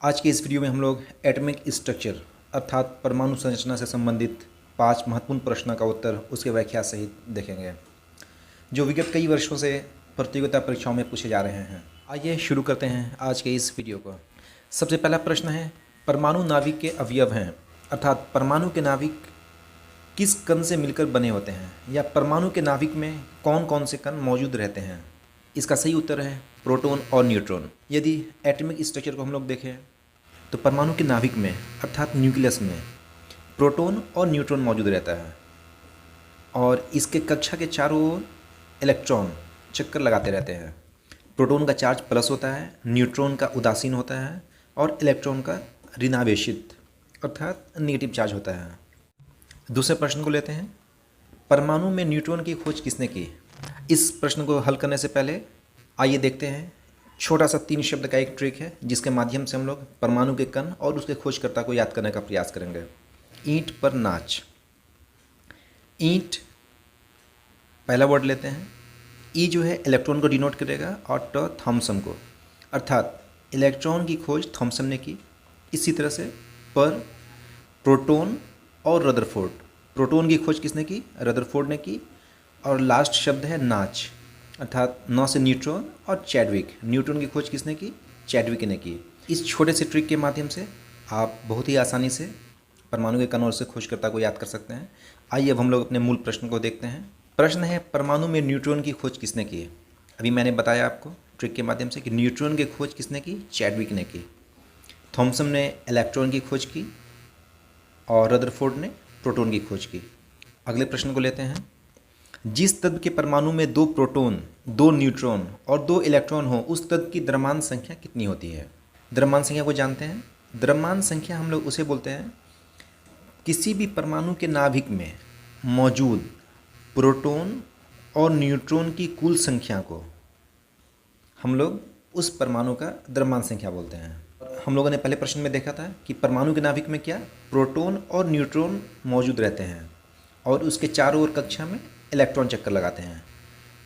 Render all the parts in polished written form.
आज के इस वीडियो में हम लोग एटॉमिक स्ट्रक्चर अर्थात परमाणु संरचना से संबंधित 5 महत्वपूर्ण प्रश्नों का उत्तर उसके व्याख्या सहित देखेंगे, जो विगत कई वर्षों से प्रतियोगिता परीक्षाओं में पूछे जा रहे हैं। आइए शुरू करते हैं आज के इस वीडियो को। सबसे पहला प्रश्न है, परमाणु नाभिक के अवयव हैं, अर्थात परमाणु के नाभिक किस कण से मिलकर बने होते हैं, या परमाणु के नाभिक में कौन कौन से कण मौजूद रहते हैं। इसका सही उत्तर है प्रोटॉन और न्यूट्रॉन। यदि एटॉमिक स्ट्रक्चर को हम लोग देखें तो परमाणु के नाभिक में अर्थात न्यूक्लियस में प्रोटॉन और न्यूट्रॉन मौजूद रहता है और इसके कक्षा के चारों ओर इलेक्ट्रॉन चक्कर लगाते रहते हैं। प्रोटॉन का चार्ज प्लस होता है, न्यूट्रॉन का उदासीन होता है और इलेक्ट्रॉन का ऋणावेशित अर्थात नेगेटिव चार्ज होता है। दूसरे प्रश्न को लेते हैं, परमाणु में न्यूट्रॉन की खोज किसने की। इस प्रश्न को हल करने से पहले आइए देखते हैं छोटा सा 3 शब्द का एक ट्रिक है, जिसके माध्यम से हम लोग परमाणु के कण और उसके खोजकर्ता को याद करने का प्रयास करेंगे। ईंट पर नाच। ईंट पहला वर्ड लेते हैं, ई जो है इलेक्ट्रॉन को डिनोट करेगा और ट थॉमसन को, अर्थात इलेक्ट्रॉन की खोज थॉमसन ने की। इसी तरह से पर प्रोटॉन और रदरफोर्ड, प्रोटॉन की खोज किसने की, रदरफोर्ड ने की। और लास्ट शब्द है नाच, अर्थात नौ से न्यूट्रॉन और चैडविक, न्यूट्रॉन की खोज किसने की, चैडविक ने की। इस छोटे से ट्रिक के माध्यम से आप बहुत ही आसानी से परमाणु के कण और उसके खोजकर्ता को याद कर सकते हैं। आइए अब हम लोग अपने मूल प्रश्न को देखते हैं। प्रश्न है, परमाणु में न्यूट्रॉन की खोज किसने की। अभी मैंने बताया आपको ट्रिक के माध्यम से कि न्यूट्रॉन की खोज किसने की, चैडविक ने की। थॉमसन ने इलेक्ट्रॉन की खोज की और रदरफोर्ड ने प्रोटॉन की खोज की। अगले प्रश्न को लेते हैं, जिस तत्व के परमाणु में 2 प्रोटॉन, 2 न्यूट्रॉन और 2 इलेक्ट्रॉन हो, उस तत्व की द्रव्यमान संख्या कितनी होती है। द्रव्यमान संख्या को जानते हैं। द्रव्यमान संख्या हम लोग उसे बोलते हैं किसी भी परमाणु के नाभिक में मौजूद प्रोटॉन और न्यूट्रॉन की कुल संख्या को हम लोग उस परमाणु का द्रव्यमान संख्या बोलते हैं। हम लोगों ने पहले प्रश्न में देखा था कि परमाणु के नाभिक में क्या प्रोटॉन और न्यूट्रॉन मौजूद रहते हैं और उसके चारों ओर कक्षा में इलेक्ट्रॉन चक्कर लगाते हैं।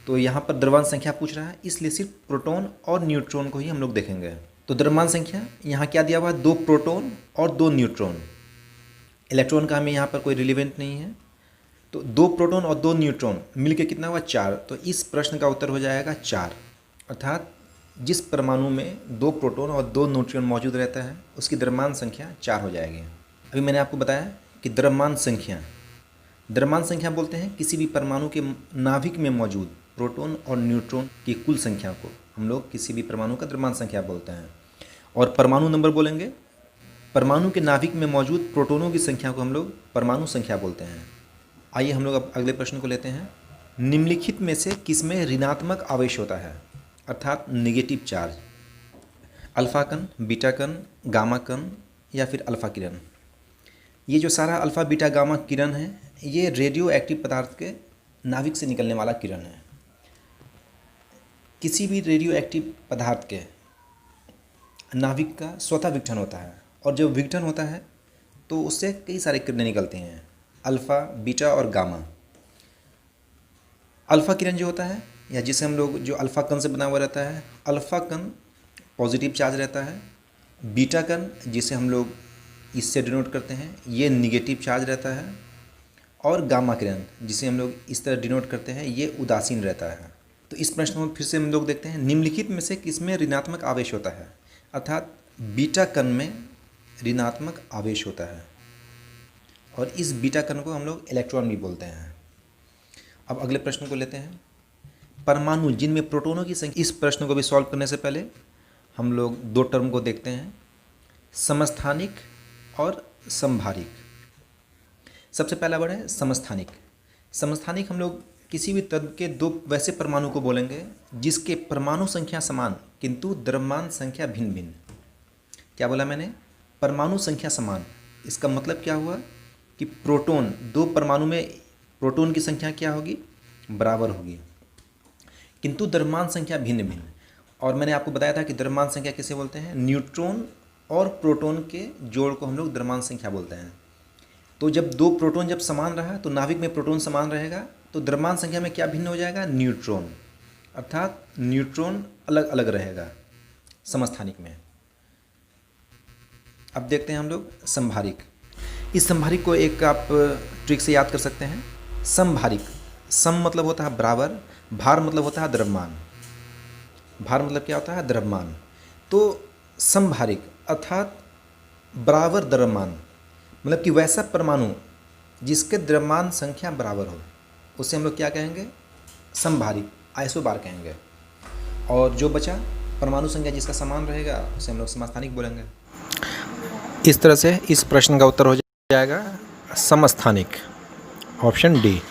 तो यहाँ पर द्रव्यमान संख्या पूछ रहा है, इसलिए सिर्फ प्रोटॉन और न्यूट्रॉन को ही हम लोग देखेंगे। तो द्रव्यमान संख्या यहाँ क्या दिया हुआ है, 2 प्रोटॉन और 2 न्यूट्रॉन। इलेक्ट्रॉन का हमें यहाँ पर कोई रिलेवेंट नहीं है, तो 2 प्रोटॉन और 2 न्यूट्रॉन मिलके कितना हुआ, 4। तो इस प्रश्न का उत्तर हो जाएगा 4, अर्थात जिस परमाणु में 2 प्रोटॉन और 2 न्यूट्रॉन मौजूद रहता है उसकी द्रव्यमान संख्या 4 हो जाएगी। अभी मैंने आपको बताया कि द्रव्यमान संख्या बोलते हैं किसी भी परमाणु के नाभिक में मौजूद प्रोटॉन और न्यूट्रॉन की कुल संख्या को हम लोग किसी भी परमाणु का द्रव्यमान संख्या बोलते हैं। और परमाणु नंबर बोलेंगे, परमाणु के नाभिक में मौजूद प्रोटॉनों की संख्या को हम लोग परमाणु संख्या बोलते हैं। आइए हम लोग अब अगले प्रश्न को लेते हैं, निम्नलिखित में से किसमें ऋणात्मक आवेश होता है, अर्थात नेगेटिव चार्ज। अल्फा कण, बीटा कण, गामा कण या फिर अल्फा किरण। ये जो सारा अल्फा बीटा गामा किरण है, ये रेडियो एक्टिव पदार्थ के नाभिक से निकलने वाला किरण है। किसी भी रेडियो एक्टिव पदार्थ के नाभिक का स्वतः विघटन होता है और जब विघटन होता है तो उससे कई सारे किरणें निकलती हैं, अल्फा, बीटा और गामा। अल्फा किरण जो होता है, या जिसे हम लोग जो अल्फा कण से बना हुआ रहता है, अल्फा कण पॉजिटिव चार्ज रहता है। बीटा कण जिसे हम लोग इससे डिनोट करते हैं, ये निगेटिव चार्ज रहता है। और गामा किरण जिसे हम लोग इस तरह डिनोट करते हैं, ये उदासीन रहता है। तो इस प्रश्न में फिर से हम लोग देखते हैं, निम्नलिखित में से किसमें ऋणात्मक आवेश होता है, अर्थात बीटा कण में ऋणात्मक आवेश होता है और इस बीटा कण को हम लोग इलेक्ट्रॉन भी बोलते हैं। अब अगले प्रश्न को लेते हैं, परमाणु जिनमें प्रोटॉनों की संख्या। इस प्रश्न को भी सॉल्व करने से पहले हम लोग 2 टर्म को देखते हैं, समस्थानिक और समभारिक। सबसे पहला वर्ड है समस्थानिक। समस्थानिक हम लोग किसी भी तत्व के 2 वैसे परमाणु को बोलेंगे जिसके परमाणु संख्या समान किंतु द्रव्यमान संख्या भिन्न भिन्न। क्या बोला मैंने, परमाणु संख्या समान, इसका मतलब क्या हुआ कि प्रोटॉन, 2 परमाणु में प्रोटॉन की संख्या क्या होगी, बराबर होगी, किंतु द्रव्यमान संख्या भिन्न भिन्न। और मैंने आपको बताया था कि द्रव्यमान संख्या किसे बोलते हैं, न्यूट्रॉन और प्रोटॉन के जोड़ को हम लोग द्रव्यमान संख्या बोलते हैं। तो जब 2 प्रोटॉन जब समान रहा तो नाभिक में प्रोटॉन समान रहेगा, तो द्रव्यमान संख्या में क्या भिन्न हो जाएगा, न्यूट्रॉन, अर्थात न्यूट्रॉन अलग अलग रहेगा समस्थानिक में। अब देखते हैं हम लोग संभारिक। इस संभारिक को एक आप ट्रिक से याद कर सकते हैं। संभारिक, सम मतलब होता है बराबर, भार मतलब होता है द्रव्यमान। भार मतलब क्या होता है? द्रव्यमान। तो संभारिक अर्थात बराबर द्रव्यमान, मतलब कि वैसा परमाणु जिसके द्रव्यमान संख्या बराबर हो, उसे हम लोग क्या कहेंगे? संभारिक, आइसोबार कहेंगे। और जो बचा परमाणु संख्या जिसका समान रहेगा उसे हम लोग समस्थानिक बोलेंगे। इस तरह से इस प्रश्न का उत्तर हो जाएगा समस्थानिक, ऑप्शन डी।